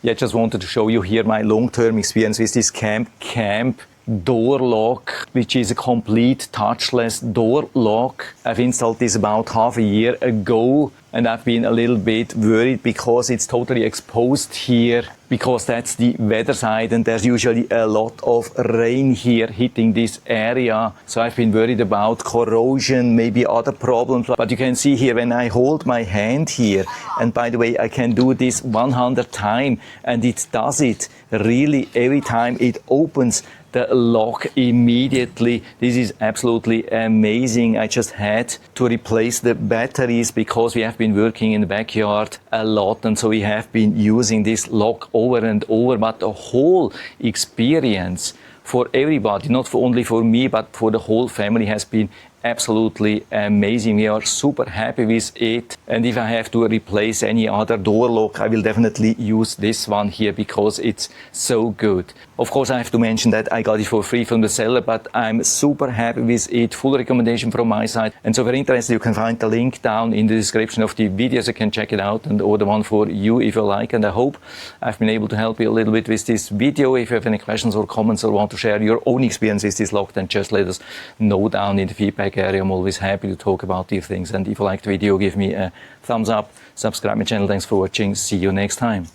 Yeah, just wanted to show you here my long-term experience with this Camcamp door lock, which is a complete touchless door lock. I've installed this about half a year ago, and I've been a little bit worried because it's totally exposed here, because that's the weather side and there's usually a lot of rain here hitting this area. So I've been worried about corrosion, maybe other problems. But you can see here when I hold my hand here, and by the way, I can do this 100 times and it does it really every time. It opens the lock immediately. This is absolutely amazing. I just had to replace the batteries because we have been working in the backyard a lot, and so we have been using this lock over and over. But the whole experience for everybody, not only for me, but for the whole family, has been absolutely amazing. We are super happy with it, and if I have to replace any other door lock, I will definitely use this one here because it's so good. Of course, I have to mention that I got it for free from the seller, but I'm super happy with it. Full recommendation from my side. And so if you're interested, you can find the link down in the description of the video, so you can check it out and order one for you if you like. And I hope I've been able to help you a little bit with this video. If you have any questions or comments or want to share your own experience with this lock, then just let us know down in the feedback area. I'm always happy to talk about these things. And if you liked the video, give me a thumbs up, subscribe my channel. Thanks for watching. See you next time.